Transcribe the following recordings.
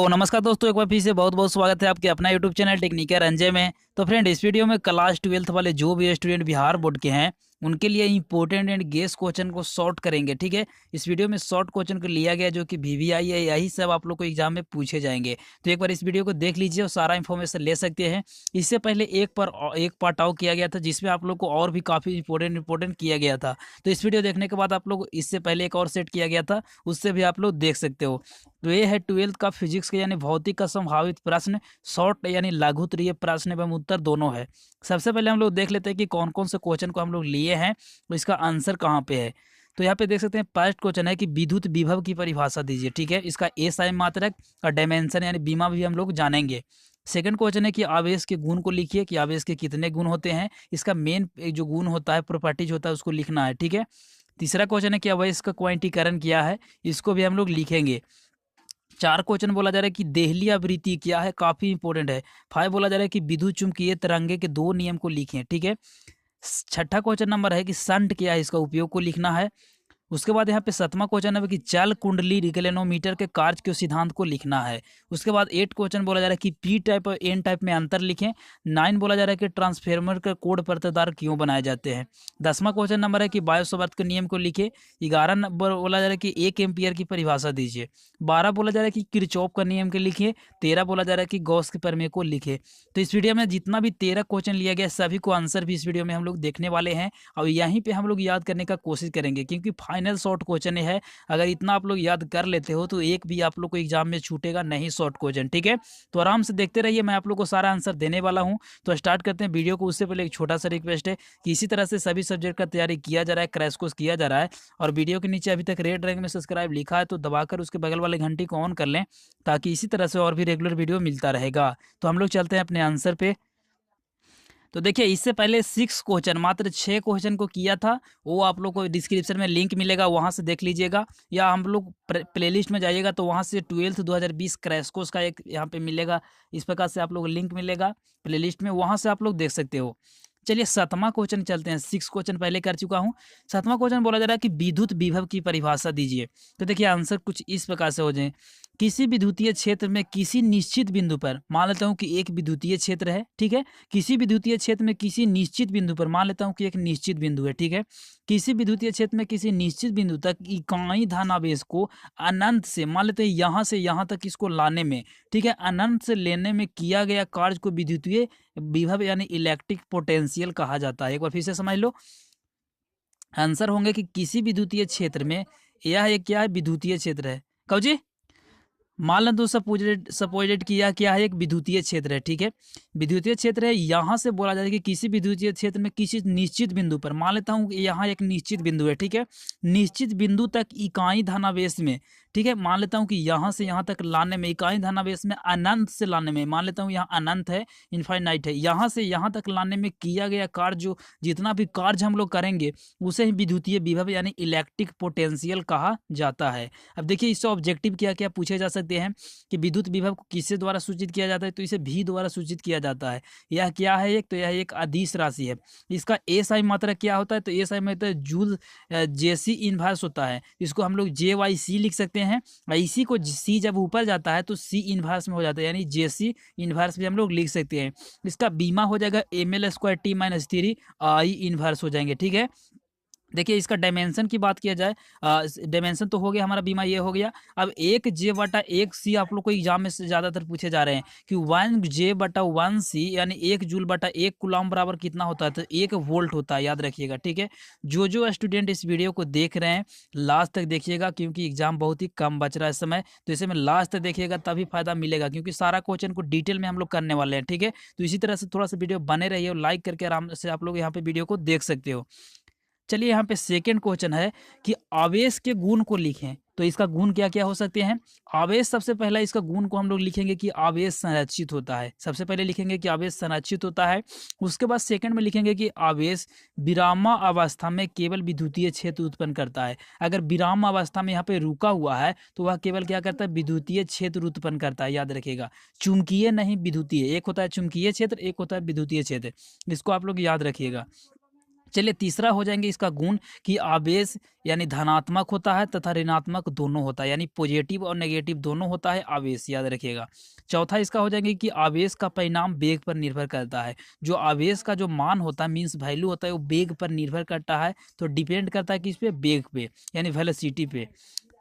तो नमस्कार दोस्तों, एक बार फिर से बहुत बहुत स्वागत है आपके अपना यूट्यूब चैनल टेक्निकल रंजय में। तो फ्रेंड, इस वीडियो में क्लास 12th वाले जो भी स्टूडेंट बिहार बोर्ड के हैं उनके लिए इंपॉर्टेंट एंड गेस क्वेश्चन को सॉर्ट करेंगे। ठीक है, इस वीडियो में शॉर्ट क्वेश्चन को लिया गया जो कि वीवीआई है, यही सब आप लोग को एग्जाम में पूछे जाएंगे। तो एक बार इस वीडियो को देख लीजिए और सारा इन्फॉर्मेशन ले सकते हैं। इससे पहले एक पार्ट आउट किया गया था जिसमें आप लोग को और भी काफ़ी इंपॉर्टेंट किया गया था। तो इस वीडियो देखने के बाद आप लोग इससे पहले एक और सेट किया गया था, उससे भी आप लोग देख सकते हो। तो ये है 12th का फिजिक्स का यानी भौतिक का संभावित प्रश्न, शॉर्ट यानी लघुत्तरीय प्रश्न एवं उत्तर दोनों है। सबसे पहले हम लोग देख लेते हैं कि कौन कौन से क्वेश्चन को हम लोग लिए हैं तो इसका आंसर कहाँ पे है। तो यहाँ पे देख सकते हैं फर्स्ट क्वेश्चन है कि विद्युत विभव की परिभाषा दीजिए। ठीक है, इसका एसआई मात्रक और डायमेंशन यानी बीमा भी हम लोग जानेंगे। सेकंड क्वेश्चन है कि आवेश के गुण को लिखिए कि आवेश के कितने गुण होते हैं, इसका मेन जो गुण होता है, प्रॉपर्टीज होता है, उसको लिखना है। ठीक है, तीसरा क्वेश्चन है कि आवेश का क्वांटीकरण क्या है, इसको भी हम लोग लिखेंगे। चार क्वेश्चन बोला जा रहा है कि देहली आवृत्ति क्या है, काफी इंपॉर्टेंट है। फाइव बोला जा रहा है कि विद्युत चुम्बकीय तरंगे के दो नियम को लिखें। ठीक है, छठा क्वेश्चन नंबर है कि संट क्या है, इसका उपयोग को लिखना है। उसके बाद यहाँ पे सातवां क्वेश्चन है कि जल कुंडली रिगलेनोमीटर के कार्य के सिद्धांत को लिखना है। उसके बाद 8 क्वेश्चन बोला जा रहा है कि पी टाइप और एन टाइप में अंतर लिखें। 9 बोला जा रहा है कि ट्रांसफार्मर का कोड परतदार क्यों बनाए जाते हैं। 10वां क्वेश्चन नंबर है कि बायोसवर्त के नियम को लिखे। 11 नंबर बोला जा रहा है कि 1 एम्पियर की परिभाषा दीजिए। 12 बोला जा रहा है कि किरचॉफ का नियम के लिखिए। 13 बोला जा रहा है कि गॉस के प्रमेय को लिखे। तो इस वीडियो में जितना भी 13 क्वेश्चन लिया गया सभी को आंसर भी इस वीडियो में हम लोग देखने वाले हैं और यहीं पे हम लोग याद करने का कोशिश करेंगे क्योंकि फाइनल शॉर्ट क्वेश्चन है। अगर इतना आप लोग याद कर लेते हो तो एक भी आप लोग को एग्जाम में छूटेगा नहीं शॉर्ट क्वेश्चन। ठीक है, तो आराम से देखते रहिए, मैं आप लोग को सारा आंसर देने वाला हूं। तो स्टार्ट करते हैं वीडियो को। उससे पहले एक छोटा सा रिक्वेस्ट है कि इसी तरह से सभी सब्जेक्ट का तैयारी किया जा रहा है, क्रैश कोर्स किया जा रहा है। और वीडियो के नीचे अभी तक रेड रंग में सब्सक्राइब लिखा है तो दबाकर उसके बगल वाले घंटी को ऑन कर लें ताकि इसी तरह से और भी रेगुलर वीडियो मिलता रहेगा। तो हम लोग चलते हैं अपने आंसर पे। तो देखिए, इससे पहले 6 क्वेश्चन, मात्र 6 क्वेश्चन को किया था, वो आप लोग को डिस्क्रिप्शन में लिंक मिलेगा, वहाँ से देख लीजिएगा। या हम लोग प्लेलिस्ट में जाइएगा तो वहाँ से 12th 2020 क्रैश कोर्स का एक यहाँ पे मिलेगा, इस प्रकार से आप लोग लिंक मिलेगा प्लेलिस्ट में, वहाँ से आप लोग देख सकते हो। चलिए 7वां क्वेश्चन चलते हैं। 6 क्वेश्चन पहले कर चुका हूँ। 7वां क्वेश्चन बोला जा रहा है कि विद्युत विभव की परिभाषा दीजिए। तो देखिए आंसर कुछ इस प्रकार से हो जाए। किसी विद्युतीय क्षेत्र में किसी निश्चित बिंदु पर, मान लेता हूँ कि एक विद्युतीय क्षेत्र है। ठीक है, किसी विद्युतीय क्षेत्र में किसी निश्चित बिंदु पर, मान लेता हूँ कि एक निश्चित बिंदु है। ठीक है, किसी विद्युतीय क्षेत्र में किसी निश्चित बिंदु तक इकाई धनावेश को अनंत से, मान लेते हैं यहाँ से यहाँ तक इसको लाने में, ठीक है, अनंत से लेने में किया गया कार्य को विद्युतीय विभव यानी इलेक्ट्रिक पोटेंशियल कहा जाता है। एक बार फिर से समझ लो, आंसर होंगे कि किसी विद्युतीय क्षेत्र में, यह एक क्या है, विद्युतीय क्षेत्र है। कहो जी, मान लो तो सपोजिट किया क्या है, एक विद्युतीय क्षेत्र है। ठीक है, विद्युतीय क्षेत्र है, यहाँ से बोला जाता है कि किसी विद्युतीय क्षेत्र में किसी निश्चित बिंदु पर, मान लेता हूँ यहाँ एक निश्चित बिंदु है। ठीक है, निश्चित बिंदु तक इकाई धनावेश में, ठीक है, मान लेता हूँ कि यहाँ से यहाँ तक लाने में, इकाई धनावेश में अनंत से लाने में, मान लेता हूँ यहाँ अनंत है, इनफाइनाइट है, यहाँ से यहाँ तक लाने में किया गया कार्य, जो जितना भी कार्य हम लोग करेंगे उसे ही विद्युतीय विभव यानी इलेक्ट्रिक पोटेंशियल कहा जाता है। अब देखिए इससे ऑब्जेक्टिव क्या क्या पूछे जा सकते हैं कि विद्युत विभव को किससे द्वारा सूचित किया जाता है, तो इसे भी द्वारा सूचित किया जाता है। यह क्या है, एक तो यह एक अदिश राशि है। इसका एसआई मात्रक क्या होता है, तो एसआई मात्रक जूल जेसी इनवर्स होता है, इसको हम लोग जे वाई सी लिख सकते हैं। इसी को सी जब ऊपर जाता है तो सी इनवर्स में हो जाता है, यानी जेसी इनवर्स भी हम लोग लिख सकते हैं। इसका बीमा हो जाएगा ml² t-3 आई इनवर्स हो जाएंगे। ठीक है, देखिए इसका डायमेंशन की बात किया जाए, डायमेंशन तो हो गया हमारा, बीमा ये हो गया। अब 1J/1C आप लोग को एग्जाम में से ज़्यादातर पूछे जा रहे हैं कि 1J/1C यानी 1 जूल/1 बराबर कितना होता है, तो 1 वोल्ट होता है, याद रखिएगा। ठीक है, जो स्टूडेंट इस वीडियो को देख रहे हैं लास्ट तक देखिएगा क्योंकि एग्जाम बहुत ही कम बच रहा है इस समय, तो इसे में लास्ट तक देखिएगा तभी फायदा मिलेगा क्योंकि सारा क्वेश्चन को डिटेल में हम लोग करने वाले हैं। ठीक है, तो इसी तरह से थोड़ा सा वीडियो बने रहिए और लाइक करके आराम से आप लोग यहाँ पे वीडियो को देख सकते हो। चलिए यहाँ पे सेकंड क्वेश्चन है कि आवेश के गुण को लिखें। तो इसका गुण क्या क्या हो सकते हैं। आवेश, सबसे पहला इसका गुण को हम लोग लिखेंगे कि आवेश संरक्षित होता है। सबसे पहले लिखेंगे कि आवेश संरक्षित होता है। उसके बाद सेकंड में लिखेंगे कि आवेश विरामावस्था में केवल विद्युतीय क्षेत्र उत्पन्न करता है। अगर विरामावस्था में यहाँ पे रुका हुआ है तो वह केवल क्या करता है, विद्युतीय क्षेत्र उत्पन्न करता है, याद रखिएगा। चुंबकीय नहीं विद्युतीय, एक होता है चुंबकीय क्षेत्र, एक होता है विद्युतीय क्षेत्र, इसको आप लोग याद रखिएगा। चलिए तीसरा हो जाएंगे इसका गुण कि आवेश यानी धनात्मक होता है तथा ऋणात्मक दोनों होता है, यानी पॉजिटिव और नेगेटिव दोनों होता है आवेश, याद रखिएगा। चौथा इसका हो जाएंगे कि आवेश का परिणाम वेग पर निर्भर करता है। जो आवेश का जो मान होता है मीन्स वैल्यू होता है वो वेग पर निर्भर करता है, तो डिपेंड करता है किस पे, वेग पे यानी वेलोसिटी पे।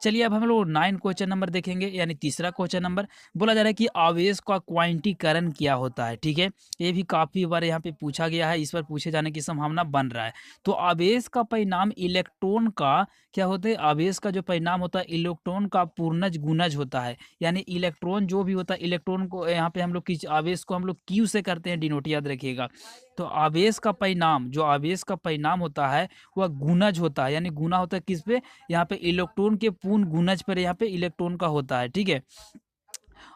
चलिए अब हम लोग 9 क्वेश्चन नंबर देखेंगे, यानी तीसरा क्वेश्चन नंबर बोला जा रहा है कि आवेश का क्वांटीकरण क्या होता है। ठीक है, ये भी काफी बार यहाँ पे पूछा गया है, इस पर पूछे जाने की संभावना बन रहा है। तो आवेश का परिणाम इलेक्ट्रॉन का क्या होता है, आवेश का जो परिणाम होता है इलेक्ट्रॉन का पूर्णज गुणज होता है, यानी इलेक्ट्रॉन जो भी होता है, इलेक्ट्रॉन को यहाँ पे हम लोग किस आवेश को हम लोग क्यू से करते हैं डिनोट, याद रखिएगा। तो आवेश का परिणाम, जो आवेश का परिणाम होता है वह गुणज होता है, यानी गुना होता है किस पे, यहाँ पे इलेक्ट्रॉन के पूर्ण गुणज पर यहाँ पे इलेक्ट्रॉन का होता है। ठीक है,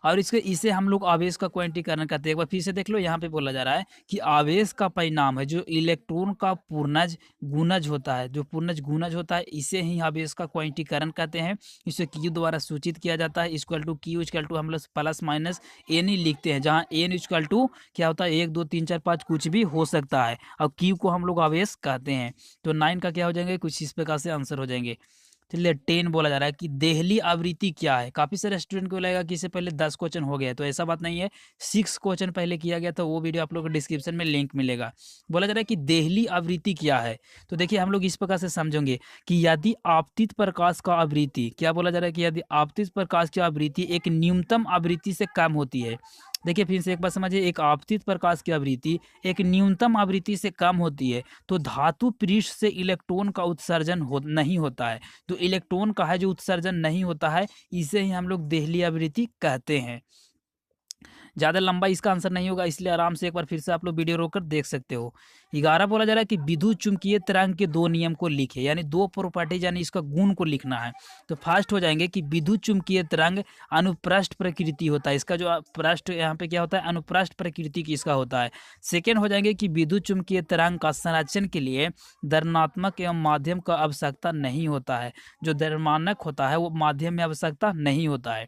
और इसे हम लोग आवेश का क्वांटीकरण करते हैं। एक बार फिर से देख लो, यहाँ पे बोला जा रहा है कि आवेश का परिणाम है जो इलेक्ट्रॉन का पूर्णज गुणज होता है, जो पूर्णज गुणज होता है इसे ही आवेश का क्वांटीकरण कहते हैं। इसे क्यू द्वारा सूचित किया जाता है, equal to Q equal to हम लोग प्लस माइनस एन ही लिखते हैं, जहाँ एन इक्वल टू क्या होता है 1 2 3 4 5 कुछ भी हो सकता है, और क्यू को हम लोग आवेश कहते हैं। तो 9 का क्या हो जाएंगे, कुछ इस प्रकार से आंसर हो जाएंगे। चलिए 10 बोला जा रहा है कि देहली आवृत्ति क्या है। काफी सारे स्टूडेंट को लगेगा कि इससे पहले 10 क्वेश्चन हो गया है, तो ऐसा बात नहीं है, 6 क्वेश्चन पहले किया गया था, वो वीडियो आप लोगों को डिस्क्रिप्शन में लिंक मिलेगा। बोला जा रहा है कि देहली आवृत्ति क्या है। तो देखिए हम लोग इस प्रकार से समझेंगे कि यदि आपतित प्रकाश का आवृत्ति, क्या बोला जा रहा है कि यदि आपतित प्रकाश की आवृत्ति एक न्यूनतम आवृत्ति से कम होती है। देखिए फिर से एक बार समझिए, एक आपतित प्रकाश की आवृत्ति एक न्यूनतम आवृत्ति से कम होती है तो धातु पृष्ठ से इलेक्ट्रॉन का उत्सर्जन नहीं होता है। तो इलेक्ट्रॉन का है जो उत्सर्जन नहीं होता है, इसे ही हम लोग देहली आवृत्ति कहते हैं। ज़्यादा लंबा इसका आंसर नहीं होगा, इसलिए आराम से एक बार फिर से आप लोग वीडियो रोककर देख सकते हो। 11 बोला जा रहा है कि विद्युत चुंबकीय तरंग के 2 नियम को लिखे, यानी 2 प्रॉपर्टीज यानी इसका गुण को लिखना है। तो फर्स्ट हो जाएंगे कि विद्युत चुंबकीय तरंग अनुप्रस्थ प्रकृति होता है, इसका जो पृष्ठ यहाँ पे क्या होता है, अनुप्रस्थ प्रकृति की इसका होता है। सेकेंड हो जाएंगे कि विद्युत चुंबकीय तरंग का संरक्षण के लिए द्रव्यमानक एवं माध्यम का आवश्यकता नहीं होता है, जो द्रव्यमानक होता है वो माध्यम में आवश्यकता नहीं होता है।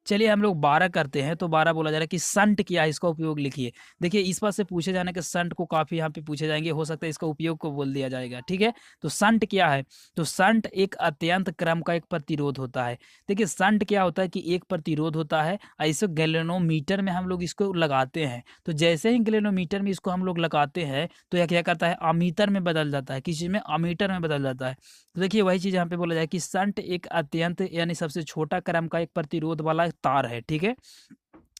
चलिए हम लोग 12 करते हैं, तो 12 बोला जा रहा है कि संट क्या है, इसका उपयोग लिखिए। देखिए इस बात से पूछे जाने के संट को काफी यहाँ पे पूछे जाएंगे, हो सकता है इसका उपयोग को बोल दिया जाएगा। ठीक है, तो संट क्या है, तो संट एक अत्यंत क्रम का एक प्रतिरोध होता है। देखिए संट क्या होता है कि एक प्रतिरोध होता है, ऐसे गैल्वेनोमीटर में हम लोग इसको लगाते हैं, तो जैसे ही गैल्वेनोमीटर में इसको हम लोग लगाते हैं तो यह क्या करता है, अमीटर में बदल जाता है, किस चीज में, अमीटर में बदल जाता है। तो देखिए वही चीज यहाँ पे बोला जाए कि संट एक अत्यंत यानी सबसे छोटा क्रम का एक प्रतिरोध वाला तार है। ठीक है,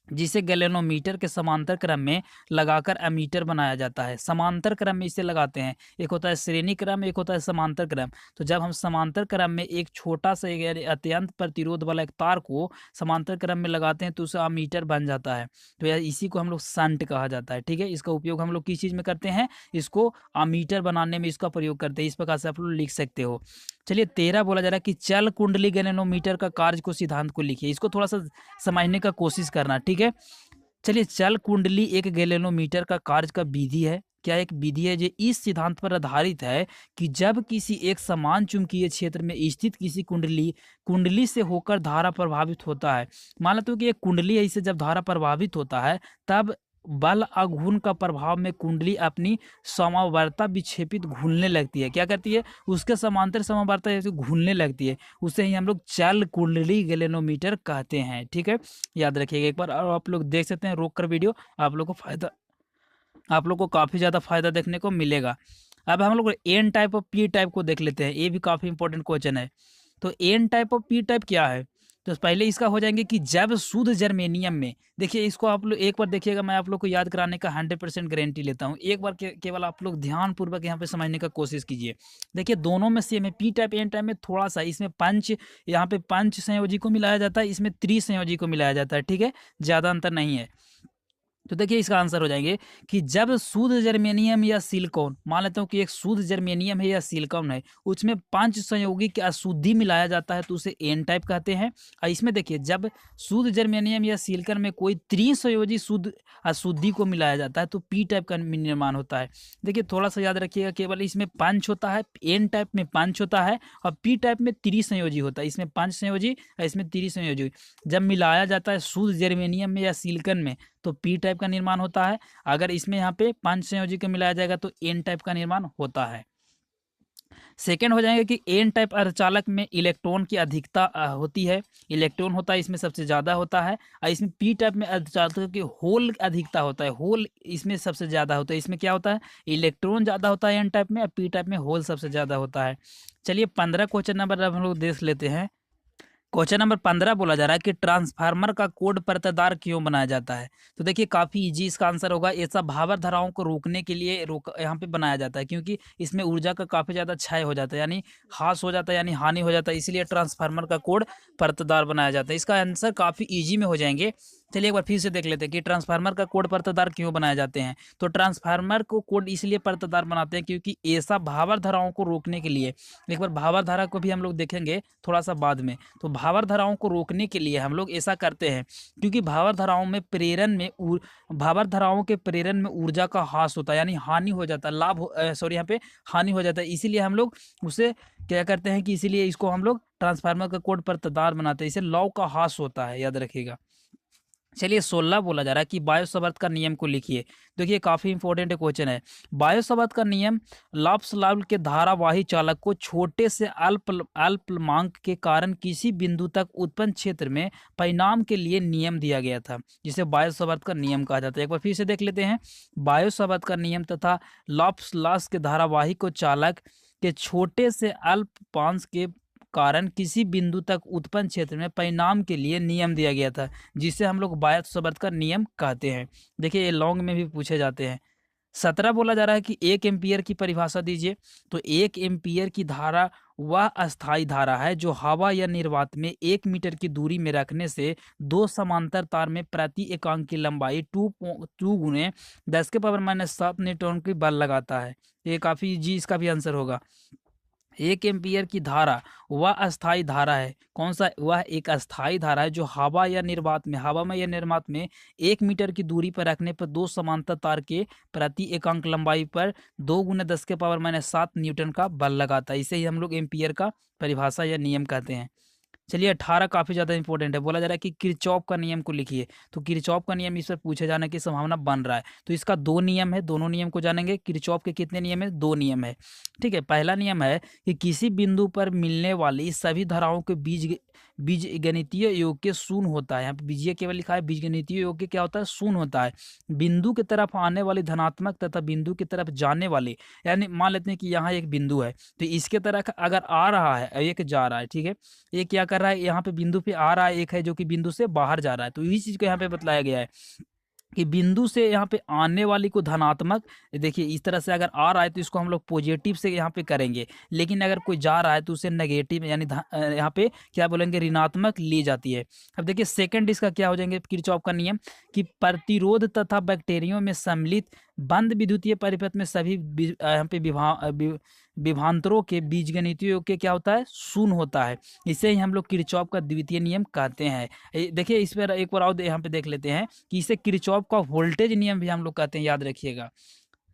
जिसे गैल्वेनोमीटर के समांतर क्रम में लगाकर एमीटर बनाया जाता है। समांतर क्रम में इसे लगाते हैं, एक होता है श्रेणी क्रम, एक होता है समांतर क्रम। तो जब हम समांतर क्रम में एक छोटा सा यानी अत्यंत प्रतिरोध वाला एक तार को समांतर क्रम में लगाते हैं तो उसे अमीटर बन जाता है। तो यार इसी को हम लोग संट कहा जाता है। ठीक है, इसका उपयोग हम लोग किस चीज में करते हैं, इसको अमीटर बनाने में इसका प्रयोग करते हैं। इस प्रकार से आप लोग लिख सकते हो। चलिए 13 बोला जा रहा है कि चल कुंडली गैल्वेनोमीटर का कार्य को सिद्धांत को लिखिए। इसको थोड़ा सा समझने का कोशिश करना। ठीक है, चलिए चल कुंडली एक गैल्वेनोमीटर का कार्य का विधि है। क्या एक विधि है जो इस सिद्धांत पर आधारित है कि जब किसी एक समान चुंबकीय क्षेत्र में स्थित किसी कुंडली से होकर धारा प्रभावित होता है। मान लो कि एक कुंडली है, इससे जब धारा प्रभावित होता है तब बल आघूर्ण का प्रभाव में कुंडली अपनी समावर्ता विक्षेपित घूमने लगती है। क्या करती है, उसके समांतर समावर्ता जैसे घूमने लगती है, उसे ही हम लोग चल कुंडली गैल्वेनोमीटर कहते हैं। ठीक है, याद रखिएगा एक बार। और आप लोग देख सकते हैं रोक कर वीडियो, आप लोग को काफ़ी ज़्यादा फायदा देखने को मिलेगा। अब हम लोग एन टाइप और पी टाइप को देख लेते हैं, ये भी काफ़ी इंपॉर्टेंट क्वेश्चन है। तो एन टाइप और पी टाइप क्या है, तो पहले इसका हो जाएंगे कि जब शुद्ध जर्मेनियम में, देखिए इसको आप लोग एक बार देखिएगा, मैं आप लोग को याद कराने का 100% गारंटी लेता हूँ। एक बार केवल आप लोग ध्यानपूर्वक यहाँ पे समझने का कोशिश कीजिए। देखिए दोनों में सेम है, पी टाइप एन टाइप में थोड़ा सा इसमें पंच, यहाँ पे पंच संयोजी को मिलाया जाता है, इसमें त्रिसंयोजी को मिलाया जाता है। ठीक है, ज़्यादा अंतर नहीं है। तो देखिए इसका आंसर हो जाएंगे कि जब शुद्ध जर्मेनियम या सिलिकॉन, मान लेता हूँ कि एक शुद्ध जर्मेनियम है या सिलिकॉन है, उसमें 5 संयोगी की अशुद्धि मिलाया जाता है तो उसे एन टाइप कहते हैं। और इसमें देखिए जब शुद्ध जर्मेनियम या सिलिकॉन में कोई त्रिसंयोजी शुद्ध अशुद्धि को मिलाया जाता है तो पी टाइप का निर्माण होता है। देखिए थोड़ा सा याद रखिएगा, केवल इसमें 5 होता है, एन टाइप में 5 होता है और पी टाइप में त्रिसंयोजी होता है। इसमें 5 संयोजी और इसमें त्रिसंयोजी, जब मिलाया जाता है शुद्ध जर्मेनियम में या सिलिकॉन में तो पी टाइप का निर्माण होता है। अगर इसमें यहाँ पे 5 संयोजी को मिलाया जाएगा तो एन टाइप का निर्माण होता है। सेकेंड हो जाएंगे कि एन टाइप अर्धचालक में इलेक्ट्रॉन की अधिकता होती है, इलेक्ट्रॉन होता है इसमें सबसे ज़्यादा होता है। और इसमें पी टाइप में अर्धचालक की होल अधिकता होता है, होल इसमें सबसे ज़्यादा होता है। इसमें क्या होता है, इलेक्ट्रॉन ज़्यादा होता है एन टाइप में, और पी टाइप में होल सबसे ज़्यादा होता है। चलिए 15 क्वेश्चन नंबर अब हम लोग देख लेते हैं। क्वेश्चन नंबर 15 बोला जा रहा है कि ट्रांसफार्मर का कोड परतदार क्यों बनाया जाता है। तो देखिए काफी इजी इसका आंसर होगा, ऐसा भावर धाराओं को रोकने के लिए यहाँ पे बनाया जाता है, क्योंकि इसमें ऊर्जा का काफी ज्यादा क्षय हो जाता है, यानी हास हो जाता है, यानी हानि हो जाता है, इसीलिए ट्रांसफार्मर का कोड परतदार बनाया जाता है। इसका आंसर काफी ईजी में हो जाएंगे। चलिए एक बार फिर से देख लेते हैं कि ट्रांसफार्मर का कोड परतदार क्यों बनाए जाते हैं। तो ट्रांसफार्मर को कोड इसलिए परतदार बनाते हैं क्योंकि ऐसा भावर धाराओं को रोकने के लिए, एक बार भावर धारा को भी हम लोग देखेंगे थोड़ा सा बाद में। तो भावर धाराओं को रोकने के लिए हम लोग ऐसा करते हैं, क्योंकि भावर धाराओं के प्रेरण में ऊर्जा का ह्रास होता है, यानी हानि हो जाता है, यहाँ पे हानि हो जाता है, इसीलिए हम लोग उसे क्या करते हैं कि इसीलिए इसको हम लोग ट्रांसफार्मर का कोड परतदार बनाते हैं, इसे लौ का ह्रास होता है, याद रखिएगा। चलिए 16 बोला जा रहा है कि बायोसवर्त का नियम को लिखिए। देखिए काफी इंपॉर्टेंट क्वेश्चन है। बायोसवर्त का नियम लाप्लास के धारावाही चालक को छोटे से अल्पमांक के कारण किसी बिंदु तक उत्पन्न क्षेत्र में परिणाम के लिए नियम दिया गया था, जिसे बायोसवर्त का नियम कहा जाता है। एक बार फिर से देख लेते हैं। बायोसवर्त का नियम तथा लाप्लास के धारावाही को चालक के छोटे से अल्पमांक के कारण किसी बिंदु तक उत्पन्न क्षेत्र में परिणाम के लिए नियम दिया गया था, जिसे हम लोग बायोसवर्त का नियम कहते हैं। देखिए ये लॉन्ग में भी पूछे जाते हैं। 17 बोला जा रहा है कि 1 एम्पियर की परिभाषा दीजिए। तो 1 एम्पियर की धारा वह अस्थायी धारा है जो हवा या निर्वात में 1 मीटर की दूरी में रखने से 2 समांतर तार में प्रति एकांक की लंबाई 2 गुने 10⁻⁷ न्यूटन की बल लगाता है। ये काफी इजी इसका भी आंसर होगा। 1 एम्पियर की धारा वह अस्थायी धारा है, कौन सा, वह एक अस्थायी धारा है जो हवा या निर्वात में 1 मीटर की दूरी पर रखने पर 2 समांतर तार के प्रति एकांक लंबाई पर 2 गुने 10⁻⁷ न्यूटन का बल लगाता है। इसे ही हम लोग एम्पियर का परिभाषा या नियम कहते हैं। चलिए 18 काफी ज्यादा इंपॉर्टेंट है। बोला जा रहा है कि किरचॉफ का नियम को लिखिए। तो किरचॉफ का नियम इस पर पूछे जाने की संभावना बन रहा है। तो इसका 2 नियम है, दोनों नियम को जानेंगे। किरचॉफ के कितने नियम है, 2 नियम है। ठीक है, पहला नियम है कि किसी बिंदु पर मिलने वाली सभी धाराओं के बीजगणितीय योग के शून्य होता है। यहाँ पे बीजीय केवल लिखा है, बीजगणितीय योग के क्या होता है, शून्य होता है। बिंदु की तरफ आने वाली धनात्मक तथा बिंदु की तरफ जाने वाले, यानी मान लेते हैं कि यहाँ एक बिंदु है, तो इसके तरफ अगर आ रहा है, एक जा रहा है, ठीक है, ये क्या कर रहा है, यहाँ पे बिंदु पे आ रहा है, एक है जो कि बिंदु से बाहर जा रहा है। तो इसी चीज को यहाँ पे बतलाया गया है कि बिंदु से यहाँ पे आने वाली को धनात्मक, देखिए इस तरह से अगर आ रहा है तो इसको हम लोग पॉजिटिव से यहाँ पे करेंगे, लेकिन अगर कोई जा रहा है तो उसे नेगेटिव, यानी यहाँ पे क्या बोलेंगे, ऋणात्मक ली जाती है। अब देखिए सेकंड इसका क्या हो जाएंगे, किरचॉफ का नियम कि प्रतिरोध तथा बैक्टीरिया में सम्मिलित बंद विद्युतीय परिपथ में सभी यहाँ पे विभांतरों के बीजगणितीय योग के क्या होता है, शून्य होता है। इसे ही हम लोग किरचॉफ का द्वितीय नियम कहते हैं। देखिए इस पर एक बार और यहाँ पे देख लेते हैं कि इसे किरचॉफ का वोल्टेज नियम भी हम लोग कहते हैं, याद रखिएगा।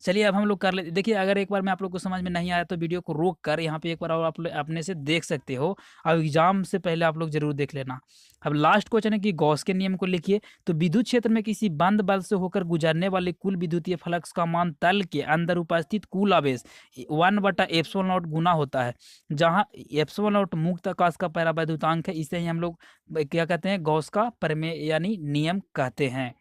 चलिए अब हम लोग कर लेते। देखिए अगर एक बार में आप लोग को समझ में नहीं आया तो वीडियो को रोक कर यहाँ पे एक बार और आप लोग अपने से देख सकते हो। अब एग्जाम से पहले आप लोग जरूर देख लेना। अब लास्ट क्वेश्चन है कि गॉस के नियम को लिखिए। तो विद्युत क्षेत्र में किसी बंद बल से होकर गुजरने वाले कुल विद्युतीय फ्लक्स का मान तल के अंदर उपस्थित कुल आवेश 1/ε0 गुना होता है, जहाँ ε0 मुक्त आकाश का परावैद्युतांक है। इसे ही हम लोग क्या कहते हैं, गॉस का प्रमेय यानी नियम कहते हैं।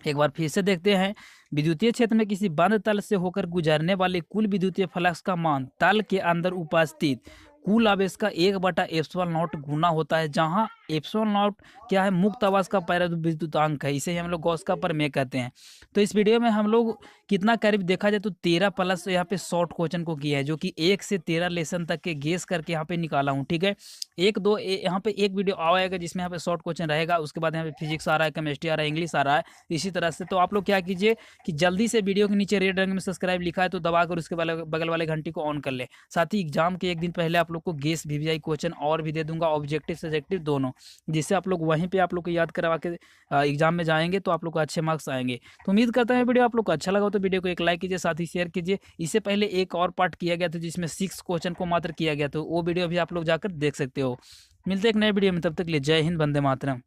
एक बार फिर से देखते हैं। विद्युतीय क्षेत्र में किसी बंद तल से होकर गुजरने वाले कुल विद्युतीय फ्लक्स का मान तल के अंदर उपस्थित कुल आवेश का 1/ε0 गुना होता है, जहां ε0 क्या है, मुक्त आवेश का परावैद्युतांक है। इसे हम लोग गॉस का प्रमेय कहते हैं। तो इस वीडियो में हम लोग कितना करीब देखा जाए तो 13 प्लस यहाँ पे शॉर्ट क्वेश्चन को किया है, जो कि 1 से 13 लेसन तक के गेस करके यहाँ पे निकाला हूँ। ठीक है, यहाँ पे एक वीडियो आएगा जिसमें यहाँ पे शॉर्ट क्वेश्चन रहेगा। उसके बाद यहाँ पे फिजिक्स आ रहा है, केमिस्ट्री आ रहा है, इंग्लिश आ रहा है, इसी तरह से। तो आप लोग क्या कीजिए कि जल्दी से वीडियो के नीचे रेड रंग में सब्सक्राइब लिखा है तो दबाकर उसके बगल वाले घंटी को ऑन कर ले। साथ ही एग्जाम के एक दिन पहले आप लोग को गेस VVI क्वेश्चन और भी दे दूंगा, ऑब्जेक्टिव सब्जेक्टिव दोनों, जिससे आप लोग वहीं पे आप लोग को याद करवा के एग्जाम में जाएंगे तो आप लोग को अच्छे मार्क्स आएंगे। तो उम्मीद करता है वीडियो आप लोग को अच्छा लगा तो वीडियो को एक लाइक कीजिए, साथ ही शेयर कीजिए। इससे पहले एक और पार्ट किया गया था जिसमें 6 क्वेश्चन को मात्र किया गया, तो वो वीडियो भी आप लोग जाकर देख सकते हो। मिलते हैं एक नए वीडियो में, तब तक के लिए जय हिंद, वंदे मातरम।